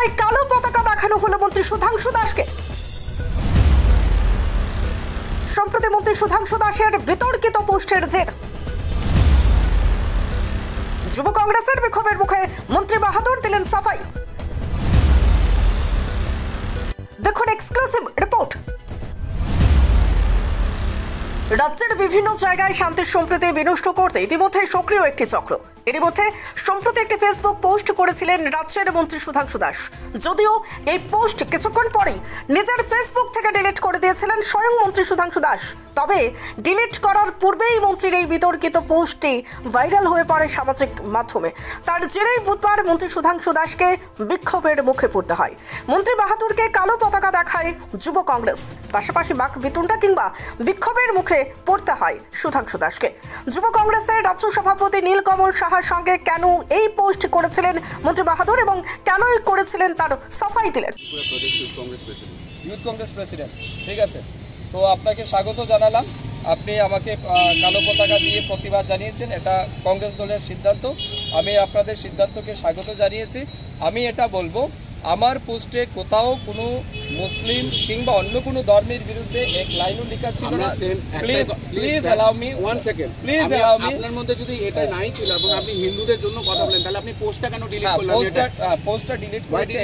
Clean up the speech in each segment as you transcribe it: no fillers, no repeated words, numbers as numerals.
বাংলায় কালো পতাকা দেখানো হলো মন্ত্রী সুধাংশু দাসকে। সম্প্রতি মন্ত্রী সুধাংশু দাসের বিতর্কিত পোস্টের জের যুব কংগ্রেসের বিক্ষোভের মুখে মন্ত্রী বাহাদুর দিলেন সাফাই। দেখুন এক্সক্লুসিভ রিপোর্ট। রাজ্যের বিভিন্ন জায়গায় শান্তি সম্প্রীতি বিনষ্ট করতে ইতিমধ্যে সক্রিয় একটি চক্র। এর মধ্যে সম্প্রতি একটি ফেসবুক পোস্ট করেছিলেন রাজ্যের মন্ত্রী সুধাংশু দাস। যদিও এই পোস্ট কিছুক্ষণ পরেই নিজের ফেসবুক থেকে ডিলিট করে দিয়েছিলেন স্বয়ং মন্ত্রী সুধাংশু দাস। তবে ডিলিট করার পূর্বেই মন্ত্রীর এই বিতর্কিত পোস্টটি ভাইরাল হয়ে পড়ে সামাজিক মাধ্যমে। তার জেরেই বুধবার মন্ত্রী সুধাংশু দাসকে বিক্ষোভের মুখে পড়তে হয়। মন্ত্রী বাহাদুরকে কালো পতাকা দেখায় যুব কংগ্রেস, পাশাপাশি বাক বিতণ্ডা কিংবা বিক্ষোভের মুখে পড়তে হয় সুধাংশু দাসকে। যুব কংগ্রেসের রাজ্য সভাপতি নীলকমল সাহার সঙ্গে কেন এই পোস্ট করেছিলেন মন্ত্রী বাহাদুর এবং কেনই করেছিলেন তার সাফাই দিলেন। ইউথ কংগ্রেস প্রেসিডেন্ট, ঠিক আছে, তো আপনাকে স্বাগত জানালাম। আপনি আমাকে কালো পতাকা দিয়ে প্রতিবাদ জানিয়েছেন, এটা কংগ্রেস দলের সিদ্ধান্ত। আমি আপনাদের সিদ্ধান্তকে স্বাগত জানিয়েছি। আমি এটা বলবো, আমার পোস্টে কোথাও কোনো মুসলিম কিংবা অন্য কোনো ধর্মের বিরুদ্ধে এক লাইনও লেখা ছিল না। Please allow me one second, please allow me. আপনার মধ্যে যদি এটা নাই ছিল এবং আপনি হিন্দুদের জন্য কথা বলেন, তাহলে আপনি পোস্টটা কেন ডিলিট করলেন? পোস্টটা ডিলিট করেছি।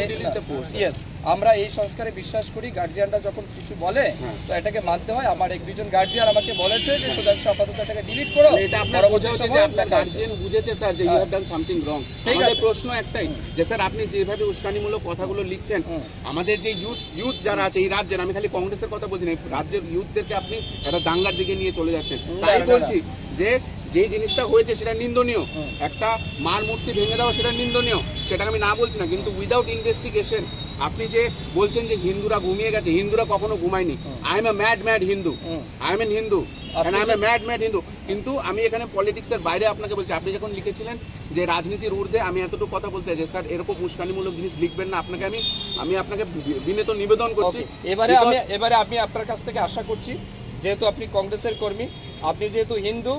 ইয়েস, আমরা এই সংস্কারে বিশ্বাস করি। গার্জিয়ানরা যখন কিছু বলে তো এটাকে মানতে হয়। আমার এক দুজন গার্জিয়ান আমাকে বলেছে যে সুধাংশু আপাতত এটাকে ডিলিট করো। এটা আপনার বোঝা হচ্ছে যে আপনার গার্জিয়ান বুঝেছে স্যার যে you have done something wrong. আমাদের প্রশ্ন একটাই যে স্যার আপনি যেভাবে উস্কানিমূলক কথাগুলো লিখছেন, আমাদের যে ইউথ যারা আছে এই রাজ্যের, আমি খালি কংগ্রেসের কথা বলছি না, রাজ্যের ইউথদেরকে আপনি একটা দাঙ্গার দিকে নিয়ে চলে যাচ্ছেন। তাই বলছি যে যে জিনিসটা হয়েছে সেটা নিন্দনীয়। একটা মার মূর্তি ভেঙে দেওয়া সেটা নিন্দনীয়, সেটাকে আমি না বলছি না, কিন্তু উইদাউট ইনভেস্টিগেশন আপনি যে বলছেন যে হিন্দুরা ঘুমিয়ে গেছে, হিন্দুরা কখনো ঘুমায়নি। I am a mad Hindu, I am an Hindu, Hindu. কিন্তু আমি এখানে পলিটিক্সের বাইরে আপনাকে বলছি, আপনি যখন লিখেছিলেন যে রাজনীতির ঊর্ধ্বে, আমি এতটুকু কথা বলতে চাই স্যার, এরকম উস্কানিমূলক জিনিস লিখবেন না। আমি আপনাকে বিনীত নিবেদন করছি। এবারে আমি আপনার কাছ থেকে আশা করছি, যেহেতু আপনি কংগ্রেসের কর্মী, আপনি যেহেতু হিন্দু,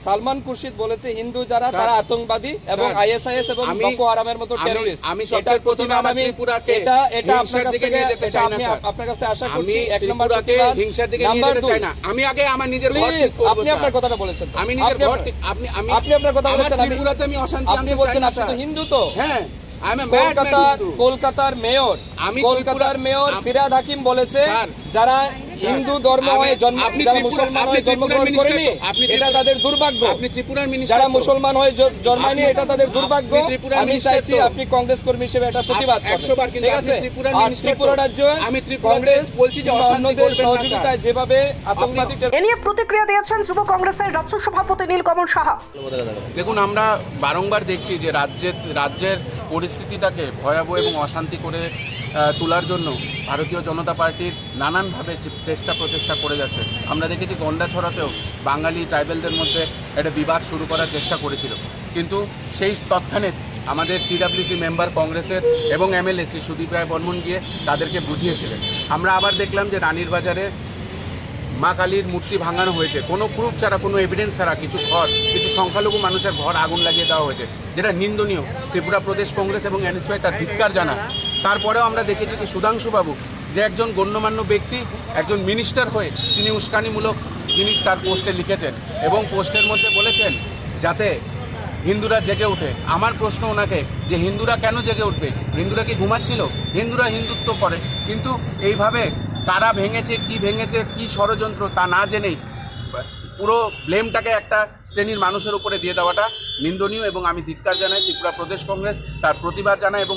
সালমান খুরশিদ বলেছে হিন্দু যারা তারা আতঙ্কবাদী এবং আইএসআইএস এবং বকো হারামের মতো টেররিস্ট। আমি সবচেয়ে প্রথমে আমার ত্রিপুরাকে এটা আপনার কাছ থেকে যেতে চাই না স্যার। আপনার কাছ থেকে আশা করছি এক নম্বর প্রতিবাদ, হিংসার দিকে নিয়ে যেতে চাই না। আমি আগে আমার নিজের ঘর ঠিক করব। আপনি আপনার কথাটা বলেছেন, আমি নিজের ঘর আপনি আপনার কথা বলেছেন। ত্রিপুরাতে আমি অশান্তি আনতে চাই না। আপনি তো হিন্দু তো? হ্যাঁ, কলকাতার মেয়র ফিরহাদ হাকিম বলেছে যারা হিন্দু ধর্ম হয়ে যারা মুসলমান হয়ে জন্মগ্রহণ করেনি এটা তাদের দুর্ভাগ্য। আপনি ত্রিপুরার মিনিস্টার, যারা মুসলমান হয়ে জন্মায়নি এটা তাদের দুর্ভাগ্য। আমি চাইছি আপনি কংগ্রেস কর্মী হিসেবে এটা প্রতিবাদ করবেন। 100 বার। কিন্তু আপনি ত্রিপুরার মিনিস্টার, ত্রিপুরা রাজ্য আমি কংগ্রেস বলছি যে অশান্তির সহযোগিতায় যেভাবে আতঙ্কবাদী। এ নিয়ে প্রতিক্রিয়া দিয়েছেন যুব কংগ্রেসের রাজ্য সভাপতি নীলকমল সাহা। দেখুন, আমরা বারংবার দেখছি যে রাজ্যের পরিস্থিতিটাকে ভয়াবহ এবং অশান্তি করে তোলার জন্য ভারতীয় জনতা পার্টির নানানভাবে প্রচেষ্টা করে যাচ্ছে। আমরা দেখেছি গন্ডাছড়াতেও বাঙালি ট্রাইবেলদের মধ্যে একটা বিবাদ শুরু করার চেষ্টা করেছিল, কিন্তু সেই তৎক্ষণে আমাদের সিডাব্লিউসি মেম্বার কংগ্রেসের এবং এমএলএ শ্রী সুদীপ রায় বর্মন গিয়ে তাদেরকে বুঝিয়েছিলেন। আমরা আবার দেখলাম যে রানীর বাজারে মা কালীর মূর্তি ভাঙানো হয়েছে, কোনো প্রুফ ছাড়া, কোনো এভিডেন্স ছাড়া কিছু সংখ্যালঘু মানুষের ঘর আগুন লাগিয়ে দেওয়া হয়েছে, যেটা নিন্দনীয়। ত্রিপুরা প্রদেশ কংগ্রেস এবং এনএসইউ তার ধিক্কার জানায়। তারপরেও আমরা দেখেছি যে সুধাংশুবাবু, যে একজন গণ্যমান্য ব্যক্তি, একজন মিনিস্টার হয়ে তিনি উস্কানিমূলক জিনিস তার পোস্টে লিখেছেন এবং পোস্টের মধ্যে বলেছেন যাতে হিন্দুরা জেগে ওঠে। আমার প্রশ্ন ওনাকে যে হিন্দুরা কেন জেগে উঠবে? হিন্দুরা কি ঘুমাচ্ছিল? হিন্দুরা হিন্দুত্ব করে, কিন্তু এইভাবে কারা ভেঙেছে, কি ষড়যন্ত্র তা না জেনেই পুরো ব্লেমটাকে একটা শ্রেণীর মানুষের উপরে দিয়ে দেওয়াটা নিন্দনীয় এবং আমি ধিক্কার জানাই। ত্রিপুরা প্রদেশ কংগ্রেস তার প্রতিবাদ জানায় এবং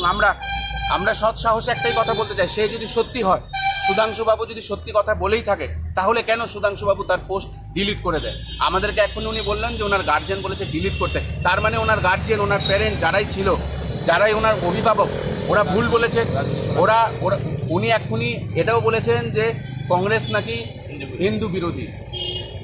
আমরা সৎ সাহসে একটাই কথা বলতে চাই, সে যদি সত্যি হয়, সুধাংশুবাবু যদি সত্যি কথা বলেই থাকে, তাহলে কেন সুধাংশুবাবু তার পোস্ট ডিলিট করে দেয়? আমাদেরকে এখন উনি বললেন যে ওনার গার্জিয়ান বলেছে ডিলিট করতে, তার মানে ওনার গার্জিয়ান, ওনার প্যারেন্ট যারাই ছিল, যারাই ওনার অভিভাবক, ওরা ভুল বলেছে। উনি এক্ষুনি এটাও বলেছেন যে কংগ্রেস নাকি হিন্দু বিরোধী।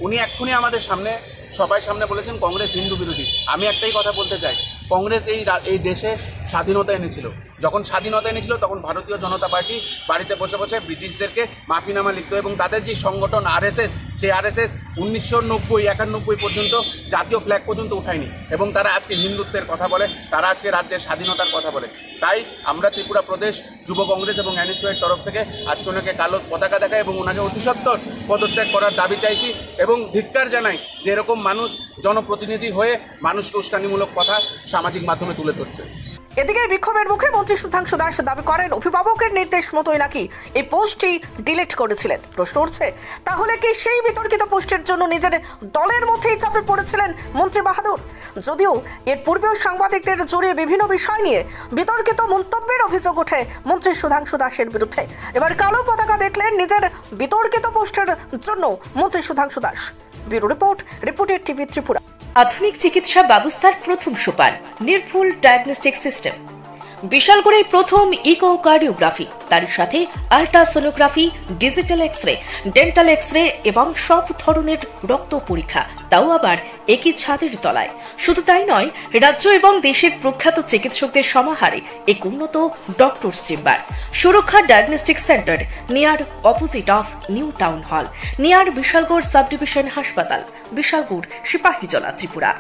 উনি এক্ষুনি আমাদের সামনে সবাই সামনে বলেছেন কংগ্রেস হিন্দু বিরোধী। আমি একটাই কথা বলতে চাই, কংগ্রেস এই দেশে স্বাধীনতা এনেছিল। যখন স্বাধীনতা এনেছিল তখন ভারতীয় জনতা পার্টি বাড়িতে বসে বসে ব্রিটিশদেরকে মাফিনামা লিখত এবং তাদের যে সংগঠন আরএসএস সেই আরএসএস 1990-91 পর্যন্ত জাতীয় ফ্ল্যাগ পর্যন্ত উঠায়নি এবং তারা আজকে হিন্দুত্বের কথা বলে, তারা আজকে রাজ্যের স্বাধীনতার কথা বলে। তাই আমরা ত্রিপুরা প্রদেশ যুব কংগ্রেস এবং এনএসইউর তরফ থেকে আজকে ওনাকে কালো পতাকা দেখায় এবং ওনাকে অতিসত্বর পদত্যাগ করার দাবি চাইছি এবং ধিক্কার জানাই যে এরকম মানুষ জনপ্রতিনিধি হয়ে মানুষকে উস্কানিমূলক কথা সামাজিক মাধ্যমে তুলে ধরছে। এদিকে বিক্ষোভের মুখে মন্ত্রী সুধাংশু দাস দাবি করেন অভিভাবকের নির্দেশ মতোই নাকি এই পোস্টটি ডিলিট করেছিলেন। প্রশ্ন উঠছে, তাহলে কি সেই বিতর্কিত পোস্টের জন্য নিজের দলের মধ্যেই চাপে পড়েছিলেন মন্ত্রী বাহাদুর? যদিও এর পূর্বেও সাংবাদিকদের জড়িয়ে বিভিন্ন বিষয় নিয়ে বিতর্কিত মন্তব্যের অভিযোগ ওঠে মন্ত্রী সুধাংশু দাসের বিরুদ্ধে। এবার কালো পতাকা দেখলেন নিজের বিতর্কিত পোস্টের জন্য মন্ত্রী Sudhanshu Das. Bureau report, reporter TV Tripura. আধুনিক চিকিৎসা ব্যবস্থার প্রথম সোপান নির্ভুল ডায়াগনস্টিক সিস্টেম। বিশালগড়ে প্রথম ইকোকার্ডিওগ্রাফি, তার সাথে ultrasonography, digital X-ray, dental X-ray এবং সব ধরনের রক্ত পরীক্ষা, তাও আবার একই ছাদের তলায়। শুধু তাই নয়, রাজ্য এবং দেশের প্রখ্যাত চিকিৎসকদের সমাহারে এক উন্নত ডক্টরস চেম্বার। সুরক্ষা diagnostic centre, near opposite of new town hall, near Bishalgarh sub division হাসপাতাল, বিশালগড়, সিপাহীজলা, ত্রিপুরা।